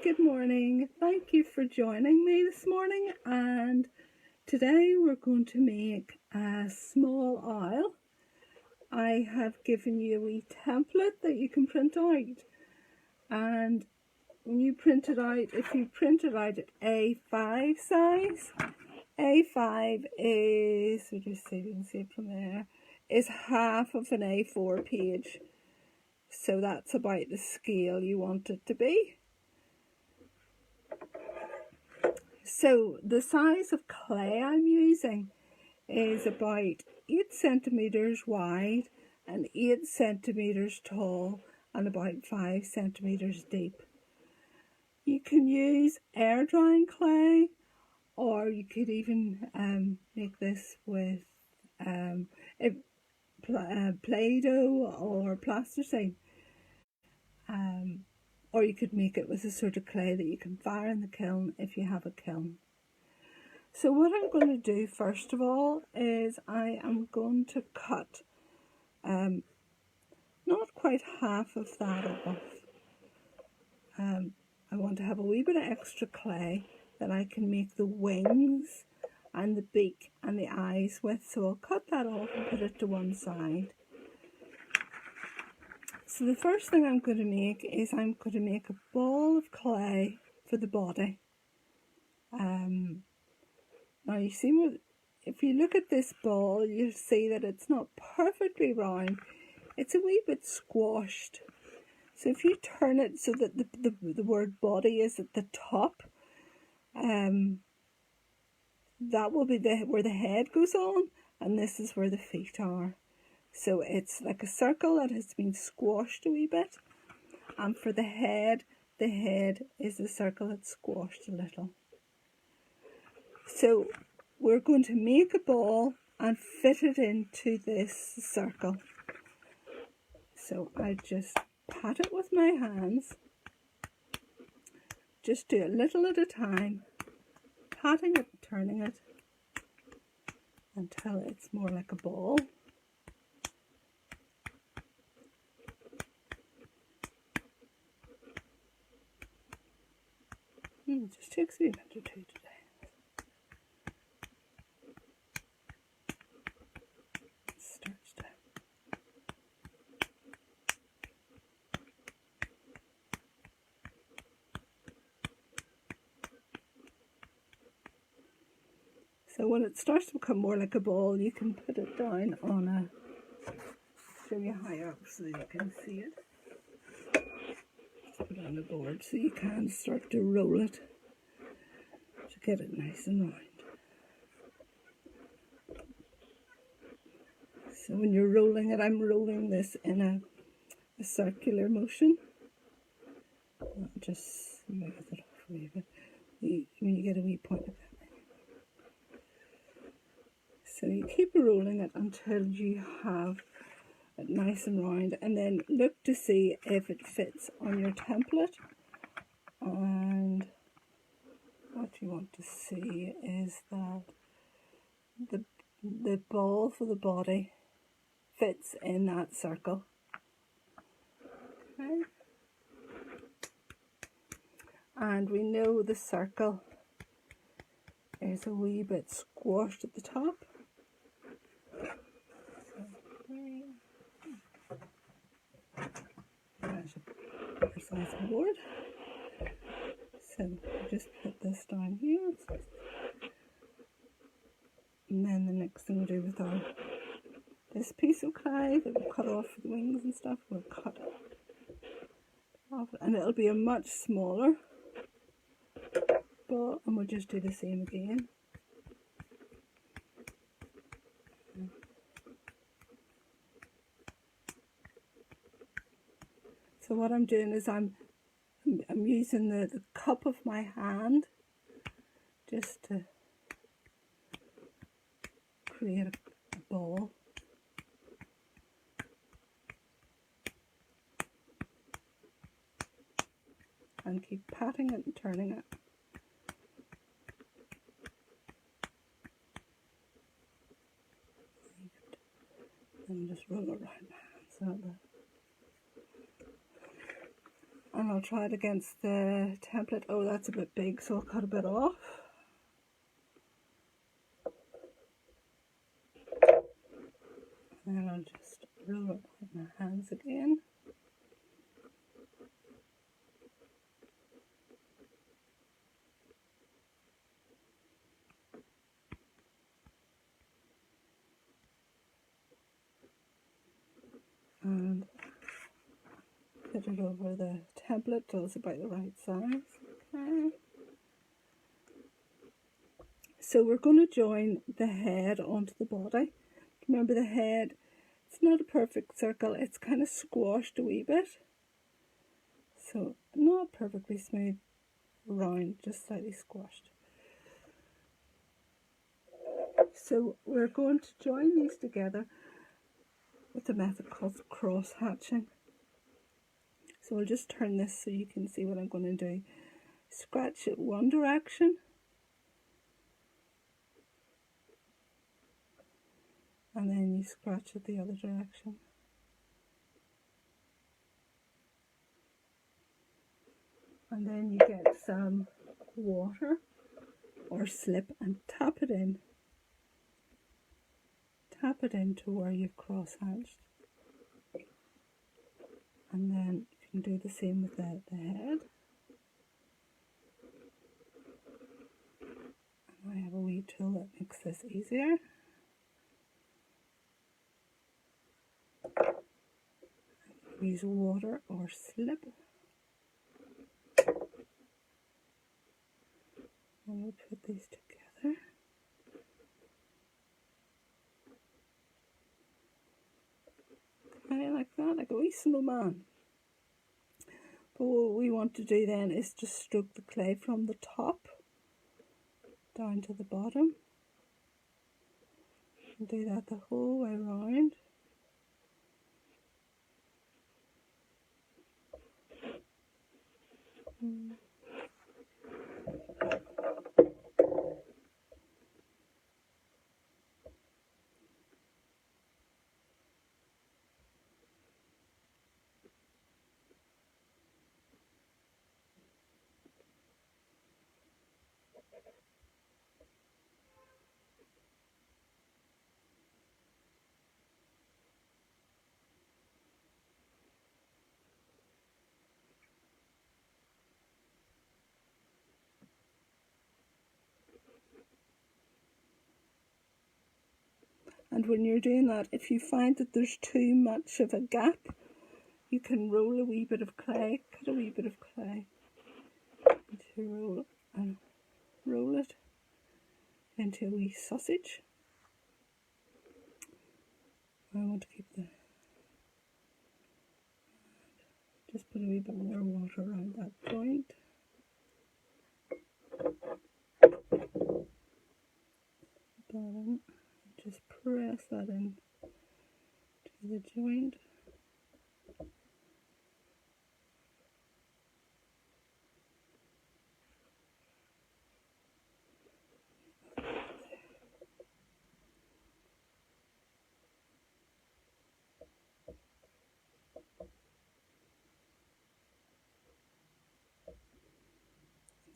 Good morning. Thank you for joining me this morning, and today we're going to make a small owl. I have given you a wee template that you can print out, and when you print it out, if you print it out at A5 size, A5 is, you can see it from there, is half of an A4 page. So that's about the scale you want it to be. So the size of clay I'm using is about 8 centimeters wide and 8 centimeters tall and about 5 centimeters deep. You can use air drying clay, or you could even make this with Play-Doh or plasticine. Or you could make it with a sort of clay that you can fire in the kiln if you have a kiln. So what I'm going to do first of all is I am going to cut not quite half of that off. I want to have a wee bit of extra clay that I can make the wings and the beak and the eyes with. So I'll cut that off and put it to one side. So the first thing I'm going to make is I'm going to make a ball of clay for the body. Now you see, if you look at this ball, you'll see that it's not perfectly round. It's a wee bit squashed. So if you turn it so that the word body is at the top, that will be where the head goes on, and this is where the feet are. So it's like a circle that has been squashed a wee bit. And for the head is the circle that's squashed a little. So we're going to make a ball and fit it into this circle. So I just pat it with my hands. Just do a little at a time, patting it, turning it until it's more like a ball. It just takes a minute or two today. Starts to. So when it starts to become more like a ball, you can put it down on a, show you higher up so you can see it. Put it on the board so you can start to roll it to get it nice and round. So when you're rolling it, I'm rolling this in a circular motion. I'll just move it off a wee bit when you get a wee point of that. So you keep rolling it until you have it nice and round, and then look to see if it fits on your template. And what you want to see is that the ball for the body fits in that circle. Okay. And we know the circle is a wee bit squashed at the top. There's a size of board. So just put this down here. And then the next thing we do with this piece of clay that we cut off for the wings and stuff, we'll cut it off, and it'll be a much smaller ball, and we'll just do the same again. So what I'm doing is I'm using the cup of my hand just to create a ball. And keep patting it and turning it. And just roll it around my hands like that. and I'll try it against the template. Oh, that's a bit big, so I'll cut a bit off. And then I'll just roll it with my hands again. And put it over the template till it's about the right size. Okay. So we're going to join the head onto the body. Remember, the head, it's not a perfect circle, it's kind of squashed a wee bit. So not perfectly smooth, round, just slightly squashed. So we're going to join these together with a method called cross hatching. So I'll just turn this so you can see what I'm going to do. Scratch it one direction, and then you scratch it the other direction. And then you get some water or slip and tap it in. Tap it into where you've cross hatched. And then you can do the same with the head. And I have a wee tool that makes this easier. Use water or slip. And we'll put these together. Okay, like that, like a wee snowman. But what we want to do then is just stroke the clay from the top down to the bottom. And do that the whole way around. And when you're doing that, if you find that there's too much of a gap, you can roll a wee bit of clay, cut a wee bit of clay into roll and roll it into a wee sausage. I want to keep just put a wee bit more water around that joint. Bottom. Just press that in to the joint.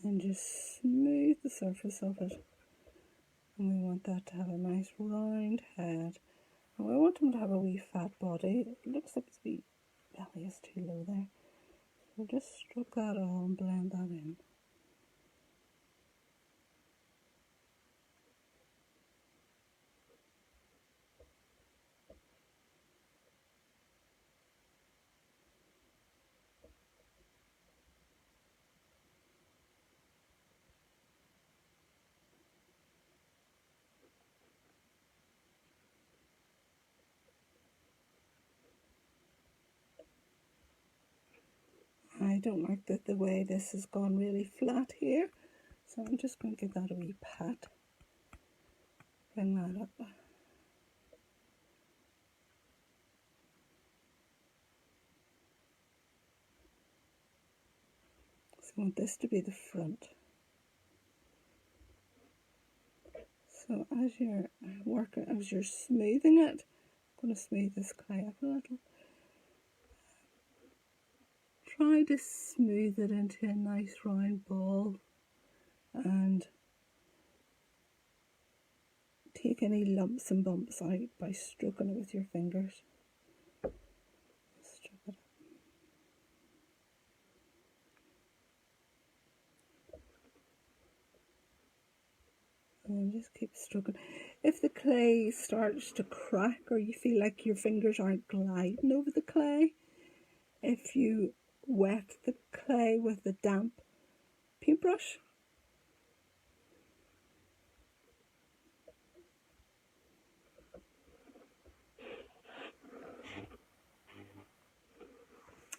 And just smooth the surface of it. And we want that to have a nice round head. And we want him to have a wee fat body. It looks like his wee belly is too low there. So just stroke that all and blend that in. I don't like the way this has gone really flat here, so I'm just going to give that a wee pat. Bring that up. So I want this to be the front. So as you're working, as you're smoothing it, I'm going to smooth this clay up a little. try to smooth it into a nice round ball and take any lumps and bumps out by stroking it with your fingers. Stroke it up. And just keep stroking. If the clay starts to crack or you feel like your fingers aren't gliding over the clay, if you wet the clay with a damp paintbrush,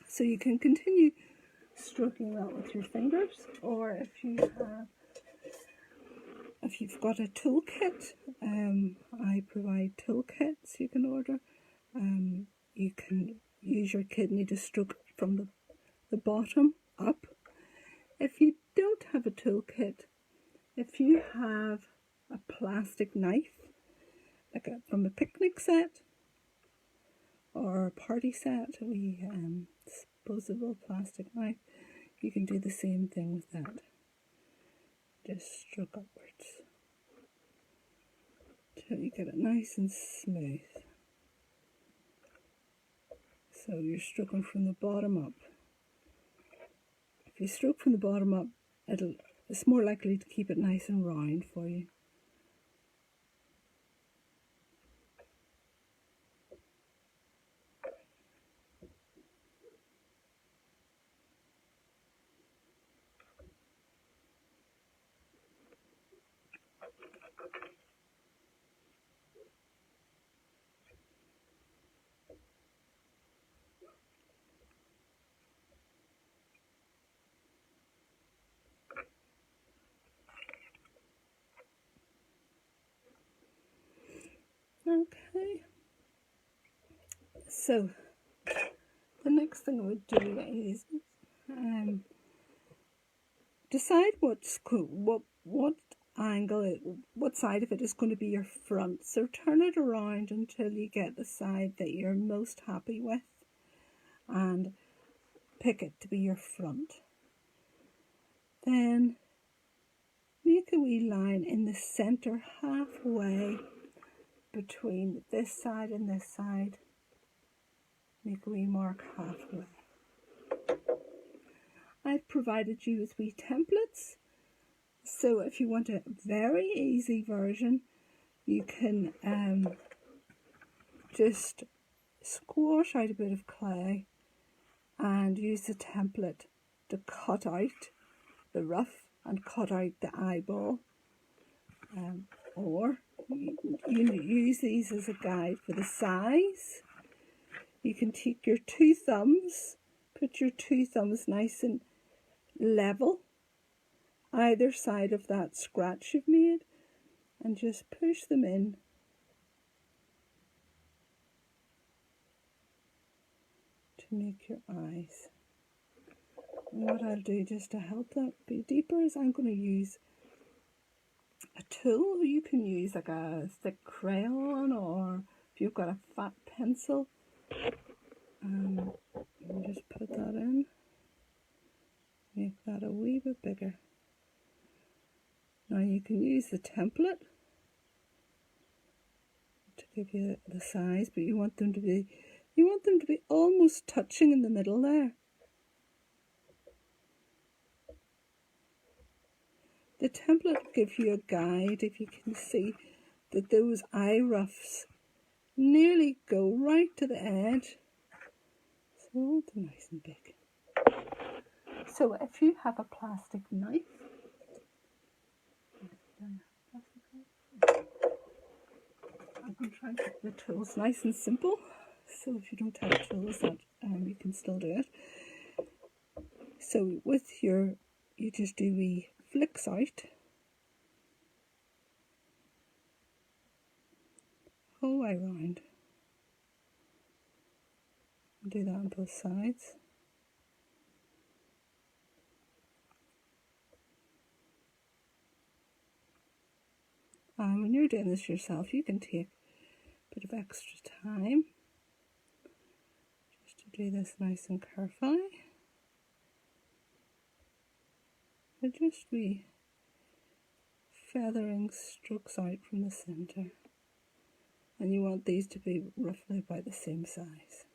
so you can continue stroking that with your fingers, or if you've got a toolkit, I provide toolkits you can order. You can use your kidney to stroke from the bottom up. If you don't have a toolkit, if you have a plastic knife, like from a picnic set or a party set, disposable plastic knife, you can do the same thing with that. Just stroke upwards till you get it nice and smooth. So you're stroking from the bottom up. If you stroke from the bottom up, it's more likely to keep it nice and round for you. Okay, so the next thing I would do is decide what angle, what side of it is going to be your front. So turn it around until you get the side that you're most happy with and pick it to be your front. Then make a wee line in the center halfway between this side and this side. Make a wee mark halfway. I've provided you with wee templates, so if you want a very easy version, you can just squash out a bit of clay and use the template to cut out the rough and cut out the eyeball, or you use these as a guide for the size. You can take your two thumbs, put your two thumbs nice and level either side of that scratch you've made, and just push them in to make your eyes. And what I'll do just to help that be deeper is I'm going to use a tool. You can use like a thick crayon, or if you've got a fat pencil, and just put that in, make that a wee bit bigger. Now you can use the template to give you the size, but you want them to be almost touching in the middle there. The template will give you a guide if you can see that those eye roughs nearly go right to the edge. So they're nice and big. So if you have a plastic knife, I'm going to try and keep the tools nice and simple. So if you don't have tools, that you can still do it. So with you just do wee flicks out whole way round. Do that on both sides. When you're doing this yourself, you can take a bit of extra time just to do this nice and carefully. they're just wee feathering strokes out from the centre, and you want these to be roughly about the same size.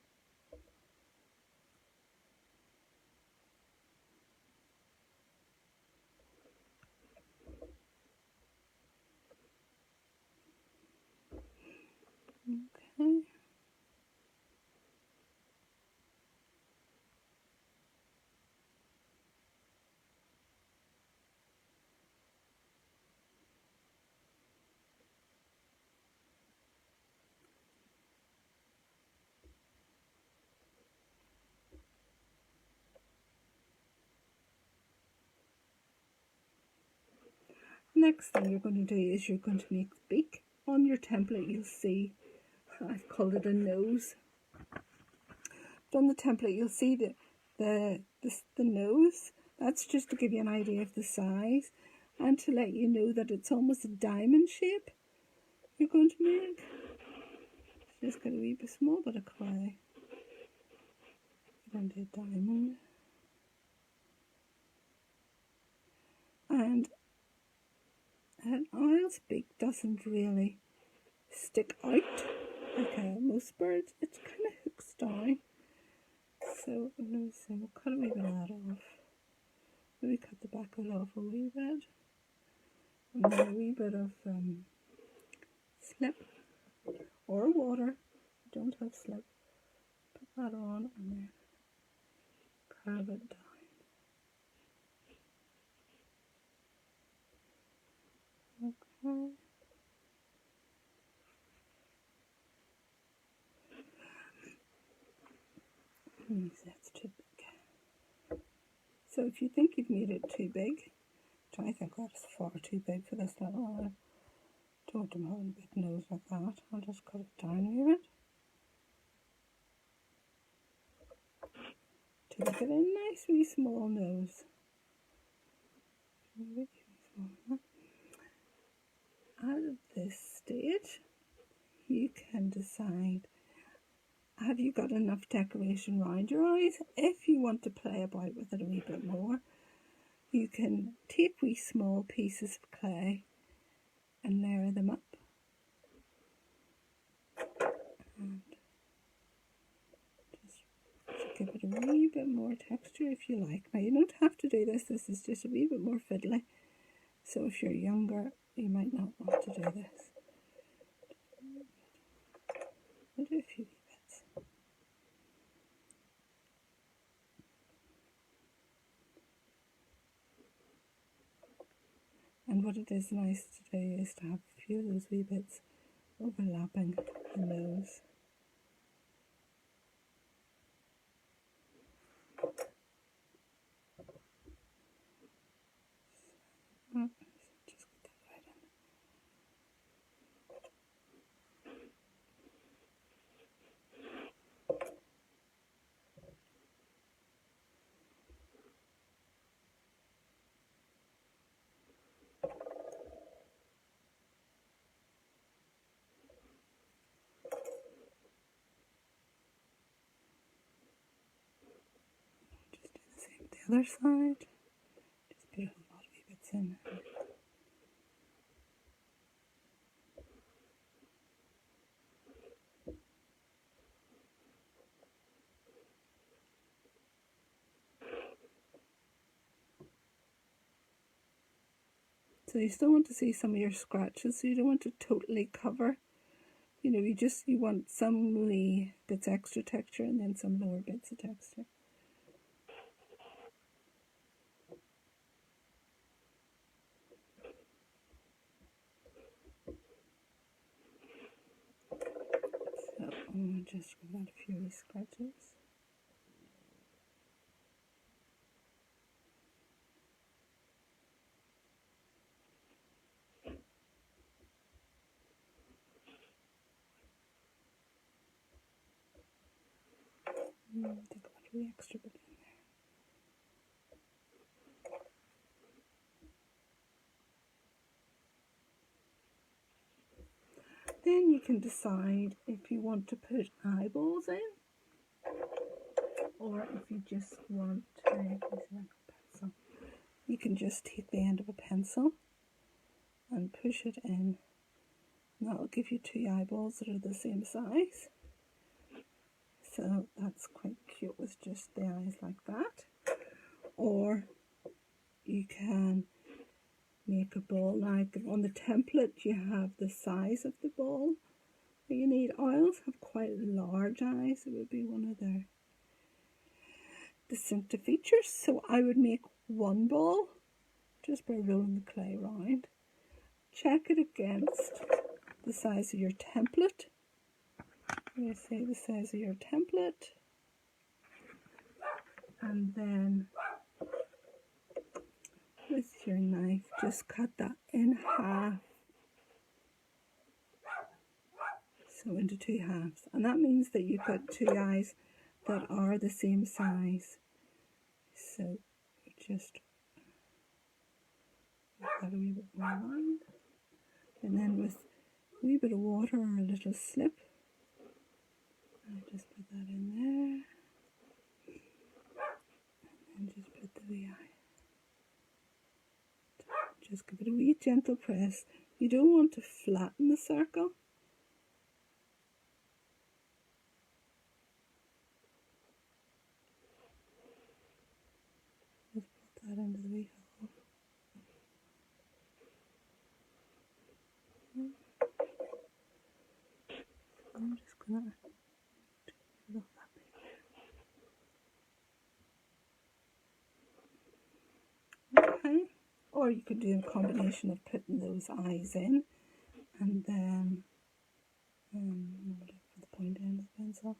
Okay. Next thing you're going to do is you're going to make the beak. On your template you'll see, I've called it a nose. On the template you'll see the nose. That's just to give you an idea of the size and to let you know that it's almost a diamond shape you're going to make. Just got a wee bit small bit of clay. Put into a diamond. And an owl's beak doesn't really stick out like most birds. It kind of hooks down. So let me see, we'll cut a wee bit of that off. Maybe cut the back of it off a wee bit. And then a wee bit of slip or water. Don't have slip. Put that on and then carve it down. Okay. That's too big. So if you think you've made it too big, which I think that's far too big for this little owl, don't want him having a big nose like that. I'll just cut it down a wee bit to make it a nice wee small nose. At this stage, you can decide, have you got enough decoration around your eyes? If you want to play about with it a wee bit more, you can take wee small pieces of clay and layer them up. And just give it a wee bit more texture if you like. Now you don't have to do this, this is just a wee bit more fiddly. So if you're younger, you might not want to do this. I'll do a few wee bits. And what it is nice to do is to have a few of those wee bits overlapping the nose. Just get that right in. Just do the same with the other side. Just put a whole lot of wee bits in. So you still want to see some of your scratches, so you don't want to totally cover. You know, you want some wee bits extra texture and then some lower bits of texture. So I'll just give that a few wee scratches. Take a wee extra bit in there. Then you can decide if you want to put eyeballs in, or if you just want to, you can just just take the end of a pencil and push it in. And that will give you two eyeballs that are the same size. So that's quite cute with just the eyes like that. Or you can make a ball. Now on the template you have the size of the ball that you need. Oils have quite large eyes. It would be one of their distinctive features. So I would make one ball just by rolling the clay around. Check it against the size of your template. You say the size of your template, and then with your knife just cut that in half, so into two halves, and that means that you've got two eyes that are the same size. So just put that a wee bit more around, and then with a wee bit of water or a little slip, I just put that in there, and then just put the wee eye. Just give it a wee gentle press. You don't want to flatten the circle. Just put that into the wee hole. I'm just gonna get off that bit. Okay. Or you could do a combination of putting those eyes in and then look for the point end of the pencil.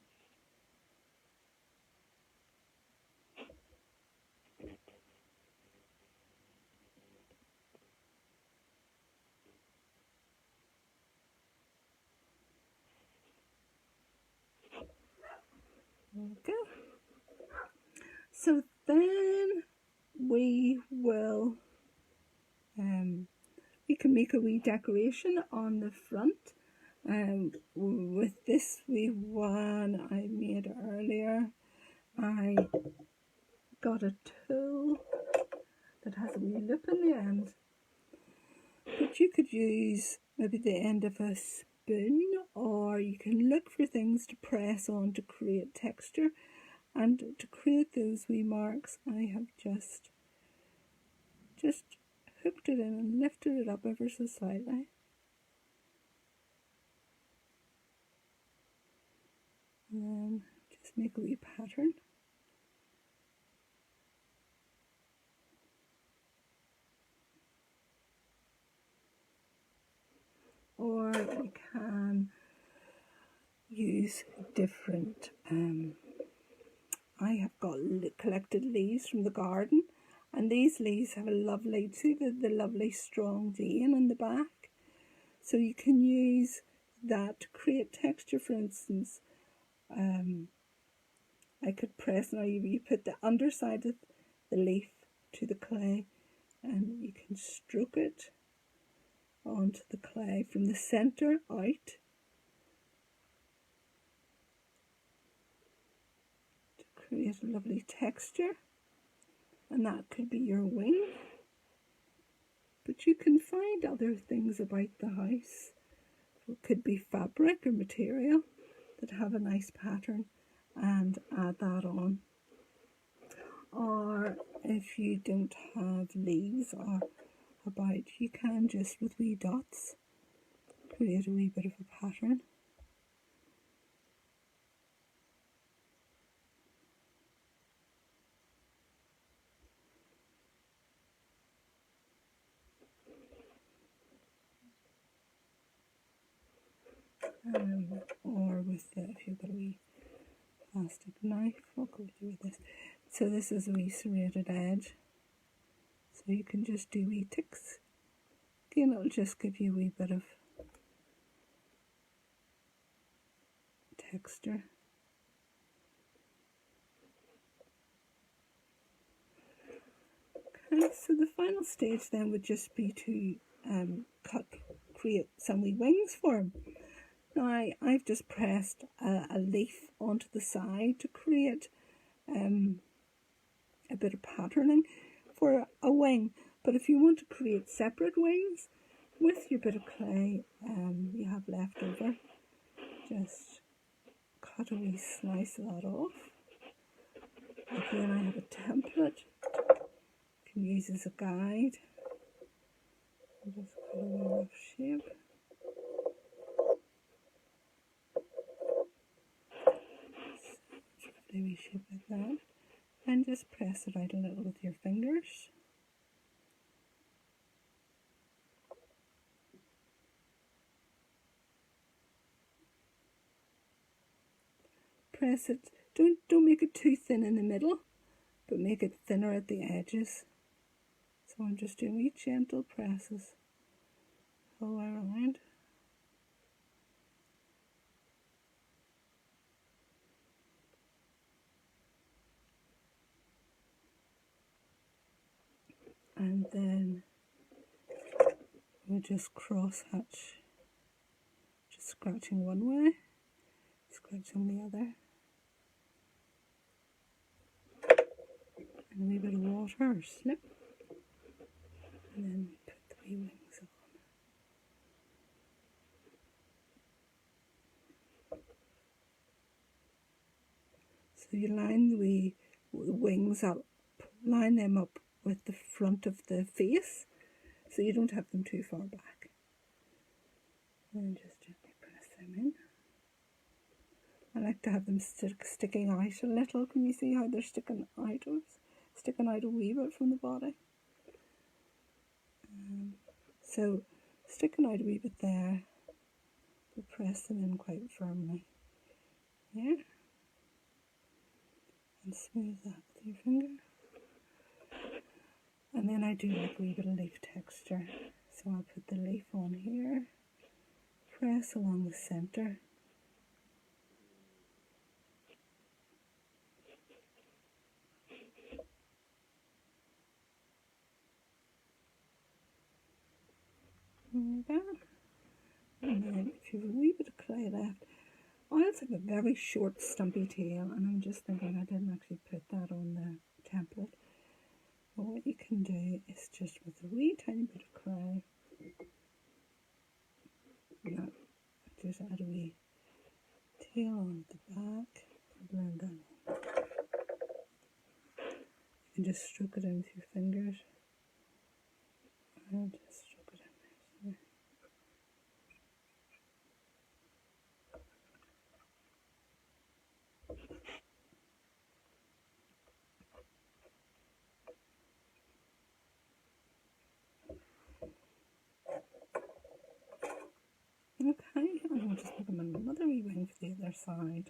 There we go. So then we will we can make a wee decoration on the front. With this wee one I made earlier, I got a tool that has a wee lip in the end, but you could use maybe the end of a spoon, or you can look for things to press on to create texture. And to create those wee marks, I have just hooked it in and lifted it up ever so slightly. And then just make a wee pattern. Or you can use different, I have got collected leaves from the garden, and these leaves have a lovely, see the lovely strong vein in the back. So you can use that to create texture. For instance, I could press, now you put the underside of the leaf to the clay, and you can stroke it onto the clay from the center out to create a lovely texture. And that could be your wing, but you can find other things about the house. It could be fabric or material that have a nice pattern, and add that on. Or if you don't have leaves or about, you can just with wee dots create a wee bit of a pattern. Or with if you've got a wee plastic knife, I'll go through this. So this is a wee serrated edge, so you can just do wee ticks. Again, it'll just give you a wee bit of texture. Okay, so the final stage then would just be to create some wee wings for him. Now I've just pressed a leaf onto the side to create a bit of patterning for a wing, But if you want to create separate wings with your bit of clay you have left over, just cut a wee slice of that off. Again, I have a template you can use as a guide. I'll just cut a wee rough shape. A wee shape like that, and just press it out a little with your fingers. Press it. Don't make it too thin in the middle, but make it thinner at the edges. So I'm just doing wee gentle presses all around. And then we'll just cross hatch, just scratching one way, scratching the other. And a wee bit of water or slip. And then we put the wee wings on. So you line the wings up, line them up with the front of the face, so you don't have them too far back. And just gently press them in. I like to have them sticking out a little. Can you see how they're sticking out a wee bit from the body? So sticking out a wee bit there, but press them in quite firmly. Yeah. And smooth that with your finger. And then I do like a wee bit of leaf texture. So I'll put the leaf on here, press along the centre. Like that. And then if you have a wee bit of clay left, I also have a very short stumpy tail, and I'm just thinking I didn't actually put that on the template. But what you can do is just with a wee tiny bit of clay, just add a wee tail on the back, blend that in. You can just stroke it in with your fingers, and just stroke it in there. Okay, and we'll just make them another wee wing for the other side.